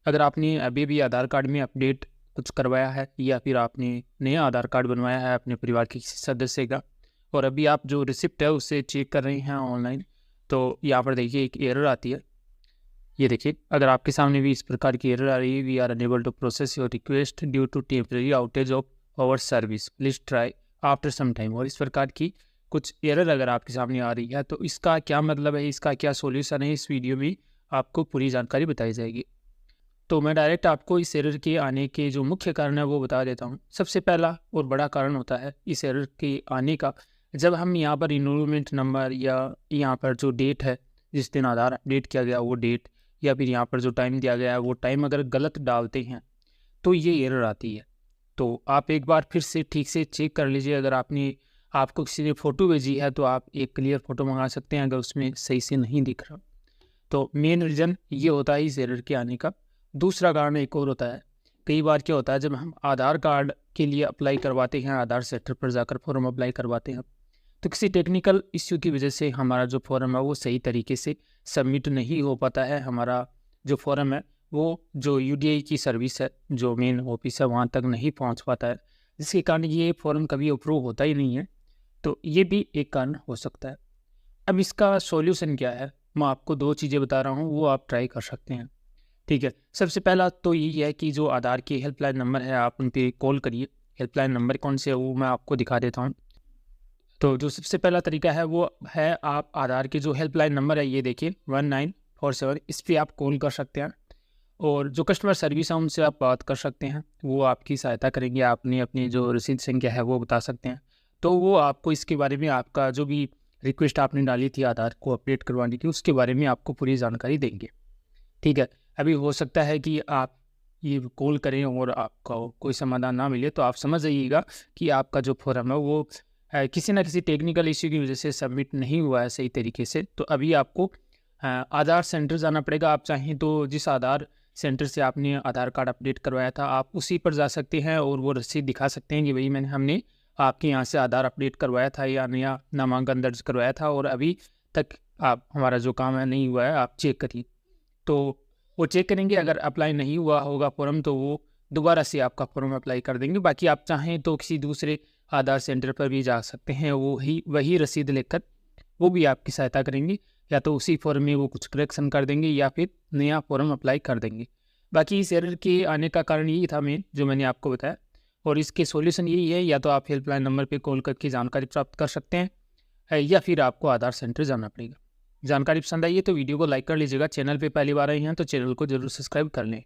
अगर आपने अभी आधार कार्ड में अपडेट कुछ करवाया है या फिर आपने नया आधार कार्ड बनवाया है अपने परिवार के किसी सदस्य का और अभी आप जो रिसिप्ट है उससे चेक कर रहे हैं ऑनलाइन, तो यहाँ पर देखिए एक एरर आती है। ये देखिए, अगर आपके सामने भी इस प्रकार की एरर आ रही है, we are unable to process your request due to temporary outage of our service, please try after some time, और इस प्रकार की कुछ एरर अगर आपके सामने आ रही है तो इसका क्या मतलब है, इसका क्या सॉल्यूशन है, इस वीडियो में आपको पूरी जानकारी बताई जाएगी। तो मैं डायरेक्ट आपको इस एरर के आने के जो मुख्य कारण है वो बता देता हूँ। सबसे पहला और बड़ा कारण होता है इस एरर के आने का, जब हम यहाँ पर इनरोलमेंट नंबर या यहाँ पर जो डेट है जिस दिन आधार अपडेट किया गया वो डेट, या फिर यहाँ पर जो टाइम दिया गया है वो टाइम अगर गलत डालते हैं तो ये एरर आती है। तो आप एक बार फिर से ठीक से चेक कर लीजिए। अगर आपको किसी ने फ़ोटो भेजी है तो आप एक क्लियर फ़ोटो मंगा सकते हैं अगर उसमें सही से नहीं दिख रहा। तो मेन रीज़न ये होता है इस एरर के आने का। दूसरा कारण एक और होता है, कई बार क्या होता है जब हम आधार कार्ड के लिए अप्लाई करवाते हैं, आधार सेंटर पर जाकर फॉर्म अप्लाई करवाते हैं, तो किसी टेक्निकल इश्यू की वजह से हमारा जो फॉर्म है वो सही तरीके से सबमिट नहीं हो पाता है। हमारा जो फॉर्म है वो जो यूडीआई की सर्विस है, जो मेन ऑफिस है, वहाँ तक नहीं पहुँच पाता है, जिसके कारण ये फॉर्म कभी अप्रूव होता ही नहीं है। तो ये भी एक कारण हो सकता है। अब इसका सॉल्यूशन क्या है, मैं आपको 2 चीज़ें बता रहा हूँ, वो आप ट्राई कर सकते हैं। ठीक है, सबसे पहला तो यही है कि जो आधार की हेल्पलाइन नंबर है आप उन पे कॉल करिए। हेल्पलाइन नंबर कौन से है वो मैं आपको दिखा देता हूँ। तो जो सबसे पहला तरीका है वो है, आप आधार की जो हेल्पलाइन नंबर है ये देखिए 1947, इस पे आप कॉल कर सकते हैं और जो कस्टमर सर्विस है उनसे आप बात कर सकते हैं। वो आपकी सहायता करेंगे, आपने अपनी जो रसीद संख्या है वो बता सकते हैं। तो वो आपको इसके बारे में, आपका जो भी रिक्वेस्ट आपने डाली थी आधार को अपडेट करवाने की, उसके बारे में आपको पूरी जानकारी देंगे। ठीक है, अभी हो सकता है कि आप ये कॉल करें और आपका कोई समाधान ना मिले, तो आप समझ जाइएगा कि आपका जो फॉर्म है वो किसी न किसी टेक्निकल इश्यू की वजह से सबमिट नहीं हुआ है सही तरीके से। तो अभी आपको आधार सेंटर जाना पड़ेगा। आप चाहें तो जिस आधार सेंटर से आपने आधार कार्ड अपडेट करवाया था आप उसी पर जा सकते हैं और वो रसीद दिखा सकते हैं कि भाई हमने आपके यहाँ से आधार अपडेट करवाया था या नया नामांकन दर्ज करवाया था और अभी तक आप हमारा जो काम है नहीं हुआ है, आप चेक करिए। तो वो चेक करेंगे, अगर अप्लाई नहीं हुआ होगा फॉर्म तो वो दोबारा से आपका फॉर्म अप्लाई कर देंगे। बाकी आप चाहें तो किसी दूसरे आधार सेंटर पर भी जा सकते हैं, वो ही वही रसीद लेकर वो भी आपकी सहायता करेंगे, या तो उसी फॉर्म में वो कुछ करेक्शन कर देंगे या फिर नया फॉर्म अप्लाई कर देंगे। बाकी इस एरर के आने का कारण यही था मेन, जो मैंने आपको बताया, और इसके सॉल्यूशन यही है, या तो आप हेल्पलाइन नंबर पे कॉल करके जानकारी प्राप्त कर सकते हैं या फिर आपको आधार सेंटर जाना पड़ेगा। जानकारी पसंद आई है तो वीडियो को लाइक कर लीजिएगा। चैनल पे पहली बार आए हैं तो चैनल को जरूर सब्सक्राइब कर लें।